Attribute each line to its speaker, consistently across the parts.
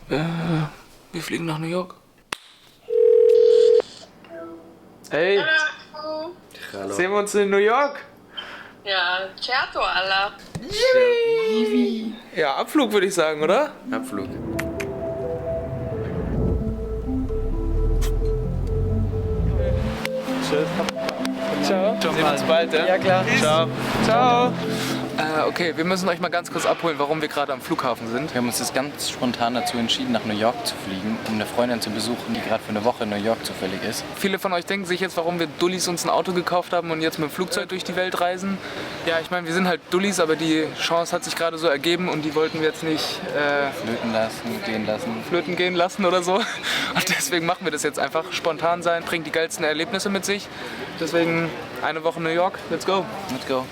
Speaker 1: Wir fliegen nach New York. Hey,
Speaker 2: Hallo.
Speaker 1: sehen wir uns in New York?
Speaker 3: Ja, certo, alla.
Speaker 1: Ja, Abflug würde ich sagen, oder?
Speaker 2: Abflug.
Speaker 1: Tschüss. Ciao. Sehen wir uns bald, ja?
Speaker 2: Ja, klar.
Speaker 1: Ciao. Ciao. Okay, wir müssen euch mal ganz kurz abholen, warum wir gerade am Flughafen sind.
Speaker 2: Wir haben uns jetzt ganz spontan dazu entschieden, nach New York zu fliegen, um eine Freundin zu besuchen, die gerade für eine Woche in New York zufällig ist.
Speaker 1: Viele von euch denken sich jetzt, warum wir Dullis uns ein Auto gekauft haben und jetzt mit dem Flugzeug durch die Welt reisen. Ja, ich meine, wir sind halt Dullis, aber die Chance hat sich gerade so ergeben und die wollten wir jetzt nicht flöten gehen lassen oder so. Und deswegen machen wir das jetzt einfach. Spontan sein, bringt die geilsten Erlebnisse mit sich. Deswegen eine Woche New York, let's go.
Speaker 2: Let's go.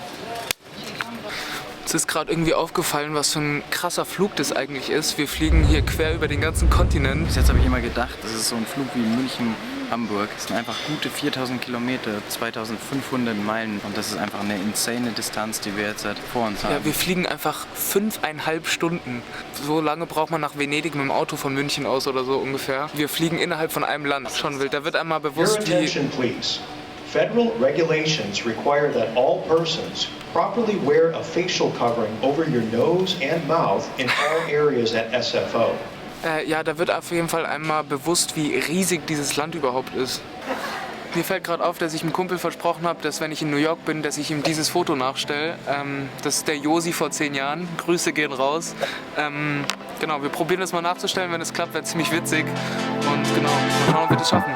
Speaker 1: Es ist gerade irgendwie aufgefallen, was für ein krasser Flug das eigentlich ist. Wir fliegen hier quer über den ganzen Kontinent.
Speaker 2: Bis jetzt habe ich immer gedacht, das ist so ein Flug wie München-Hamburg. Das sind einfach gute 4000 Kilometer, 2500 Meilen. Und das ist einfach eine insane Distanz, die wir jetzt vor uns haben.
Speaker 1: Ja, wir fliegen einfach 5,5 Stunden. So lange braucht man nach Venedig mit dem Auto von München aus oder so ungefähr. Wir fliegen innerhalb von einem Land. Schon wild. Da wird einmal bewusst,
Speaker 4: Your
Speaker 1: wie...
Speaker 4: attention, please. Federal regulations require that all persons properly wear a facial covering over your nose and mouth in all areas at SFO.
Speaker 1: Ja, da wird auf jeden Fall einmal bewusst, wie riesig dieses Land überhaupt ist. Mir fällt gerade auf, dass ich einem Kumpel versprochen habe, dass wenn ich in New York bin, dass ich ihm dieses Foto nachstelle. Das ist der Josi vor 10 Jahren. Grüße gehen raus. Genau, wir probieren das mal nachzustellen. Wenn es klappt, wäre es ziemlich witzig. Und genau, mal schauen, ob wir das schaffen.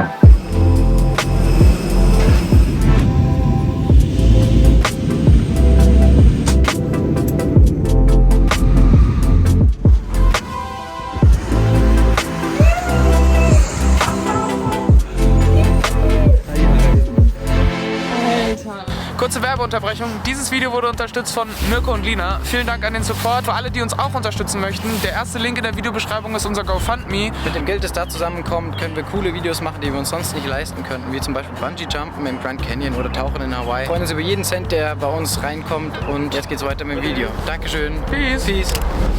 Speaker 1: Kurze Werbeunterbrechung. Dieses Video wurde unterstützt von Mirko und Lina. Vielen Dank an den Support. Für alle, die uns auch unterstützen möchten, der erste Link in der Videobeschreibung ist unser GoFundMe.
Speaker 2: Mit dem Geld, das da zusammenkommt, können wir coole Videos machen, die wir uns sonst nicht leisten könnten. Wie zum Beispiel Bungee-Jumpen im Grand Canyon oder Tauchen in Hawaii. Wir freuen uns über jeden Cent, der bei uns reinkommt. Und jetzt geht's weiter mit dem Video. Dankeschön.
Speaker 1: Peace.
Speaker 2: Peace.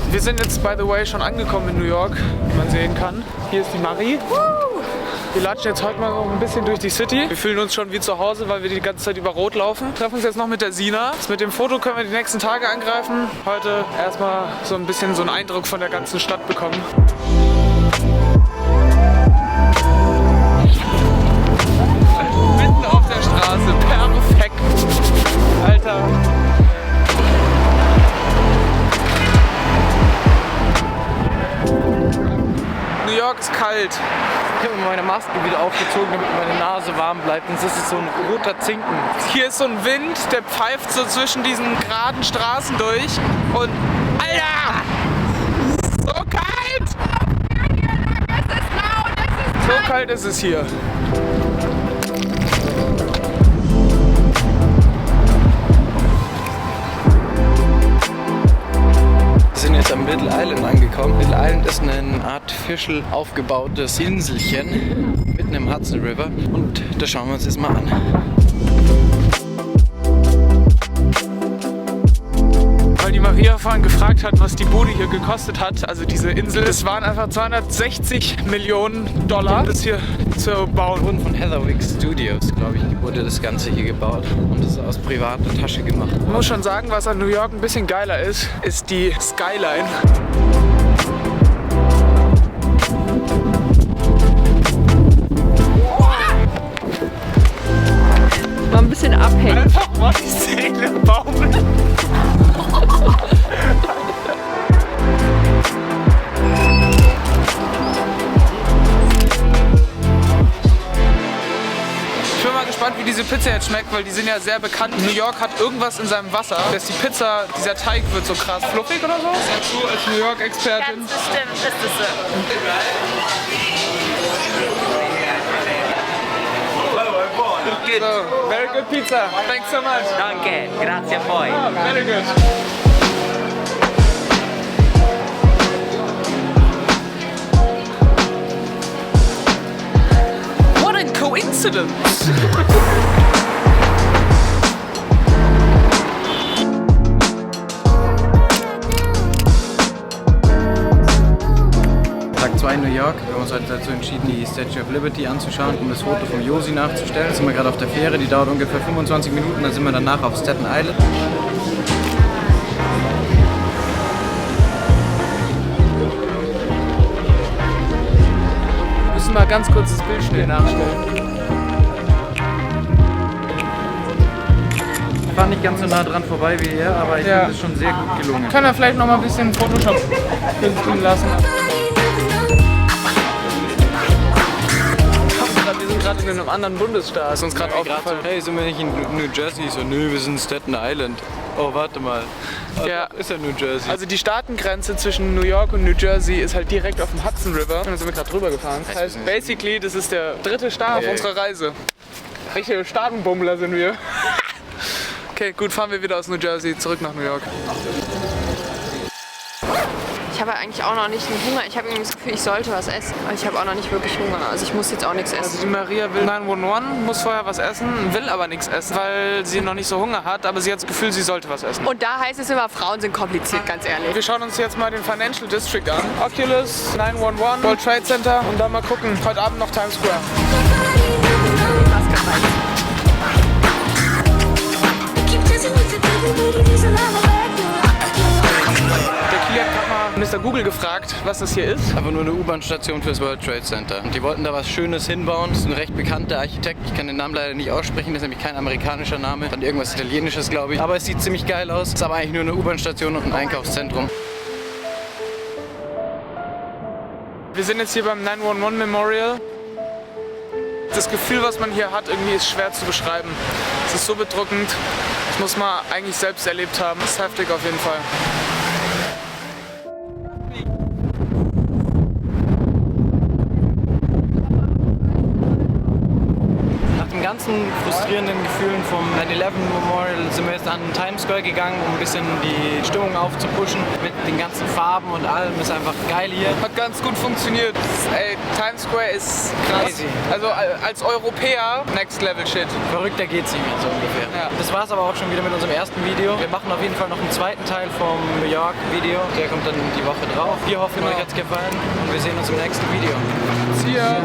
Speaker 1: Wir sind jetzt, by the way, schon angekommen in New York, wie man sehen kann. Hier ist die Marie. Wir latschen jetzt heute mal noch ein bisschen durch die City. Wir fühlen uns schon wie zu Hause, weil wir die ganze Zeit über Rot laufen. Wir treffen uns jetzt noch mit der Sina. Mit dem Foto können wir die nächsten Tage angreifen. Heute erstmal so ein bisschen so einen Eindruck von der ganzen Stadt bekommen. Mitten auf der Straße. Perfekt. Alter. New York ist kalt.
Speaker 2: Ich habe meine Maske wieder aufgezogen, damit meine Nase warm bleibt. Und es ist so ein roter Zinken.
Speaker 1: Hier ist so ein Wind, der pfeift so zwischen diesen geraden Straßen durch. Und Alter! So kalt! So kalt ist es hier.
Speaker 2: Wir sind jetzt am Little Island angekommen. Little Island ist eine artificial aufgebautes Inselchen mitten im Hudson River und das schauen wir uns jetzt mal an.
Speaker 1: Weil die Maria vorhin gefragt hat, was die Bude hier gekostet hat, also diese Insel, das waren einfach 260 Millionen Dollar, das hier zu bauen.
Speaker 2: Wurden von Heatherwick Studios, glaube ich, wurde das Ganze hier gebaut und das ist aus privater Tasche gemacht.
Speaker 1: Ich muss schon sagen, was an New York ein bisschen geiler ist, ist die Skyline.
Speaker 3: Mal ein bisschen abhängen.
Speaker 1: Einfach mal die Seele baumeln. Ich bin mal gespannt, wie diese Pizza jetzt schmeckt, weil die sind ja sehr bekannt. New York hat irgendwas in seinem Wasser, dass die Pizza, dieser Teig wird so krass fluffig oder so. Sagst du als New York-Expertin?
Speaker 3: Ganz bestimmt ist es so.
Speaker 1: So, very good pizza. Thanks so much.
Speaker 5: Danke, grazie a voi.
Speaker 1: Oh, very good. What a coincidence!
Speaker 2: war in New York. Wir haben uns heute dazu entschieden, die Statue of Liberty anzuschauen, um das Foto von Josie nachzustellen. Jetzt sind wir gerade auf der Fähre, die dauert ungefähr 25 Minuten, dann sind wir danach auf Staten Island.
Speaker 1: Wir müssen mal ganz kurz das Bild schnell nachstellen.
Speaker 2: Ich war nicht ganz so nah dran vorbei wie er, aber ich finde es schon sehr gut gelungen.
Speaker 1: Kann er vielleicht noch mal ein bisschen Photoshop künstlen lassen? Wir sind gerade in einem anderen Bundesstaat. Ist uns gerade aufgefallen.
Speaker 2: Hey, sind wir nicht in New Jersey? So, nö, wir sind in Staten Island. Oh, warte mal.
Speaker 1: Ja.
Speaker 2: Ist ja New Jersey.
Speaker 1: Also die Staatengrenze zwischen New York und New Jersey ist halt direkt auf dem Hudson River. Und da sind wir gerade drüber gefahren. Das heißt, basically, das ist der dritte Star auf unserer Reise. Richtige Staatenbummler sind wir. Okay, gut, fahren wir wieder aus New Jersey zurück nach New York.
Speaker 3: Ich habe eigentlich auch noch nicht den Hunger. Ich habe irgendwie das Gefühl, ich sollte was essen. Aber ich habe auch noch nicht wirklich Hunger. Also ich muss jetzt auch nichts
Speaker 1: Also
Speaker 3: essen.
Speaker 1: die Maria will 911, muss vorher was essen, will aber nichts essen, weil sie noch nicht so Hunger hat, aber sie hat das Gefühl, sie sollte was essen.
Speaker 3: Und da heißt es immer, Frauen sind kompliziert, ganz ehrlich.
Speaker 1: Wir schauen uns jetzt mal den Financial District an. Oculus, 911, World Trade Center und dann mal gucken, heute Abend noch Times Square. Der Kili hat gerade mal Mr. Google gefragt, was das hier ist.
Speaker 2: Einfach nur eine U-Bahn-Station fürs World Trade Center. Und die wollten da was Schönes hinbauen. Das ist ein recht bekannter Architekt. Ich kann den Namen leider nicht aussprechen. Das ist nämlich kein amerikanischer Name. Dann irgendwas Italienisches, glaube ich. Aber es sieht ziemlich geil aus. Ist aber eigentlich nur eine U-Bahn-Station und ein Einkaufszentrum.
Speaker 1: Wir sind jetzt hier beim 911 Memorial. Das Gefühl, was man hier hat, irgendwie ist schwer zu beschreiben. Es ist so bedrückend. Das muss man eigentlich selbst erlebt haben. Das ist heftig auf jeden Fall.
Speaker 2: Nach den ganzen frustrierenden Gefühlen vom 9/11 Memorial sind wir jetzt an den Times Square gegangen, um ein bisschen die Stimmung aufzupushen. Mit den ganzen Farben und allem ist einfach geil hier.
Speaker 1: Hat ganz gut funktioniert. Ey, Times Square ist krass.
Speaker 2: Crazy.
Speaker 1: Also als Europäer, next level shit.
Speaker 2: Verrückter geht's nicht mehr so ungefähr.
Speaker 1: Ja.
Speaker 2: Das war's aber auch schon wieder mit unserem ersten Video. Wir machen auf jeden Fall noch einen zweiten Teil vom New York Video. Der kommt dann die Woche drauf. Wir hoffen, euch hat's gefallen und wir sehen uns im nächsten Video.
Speaker 1: See ya.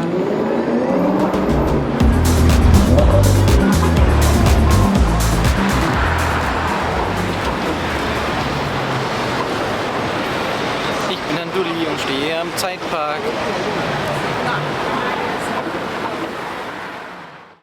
Speaker 2: Ich bin ein Dulli und stehe am Zeitpark.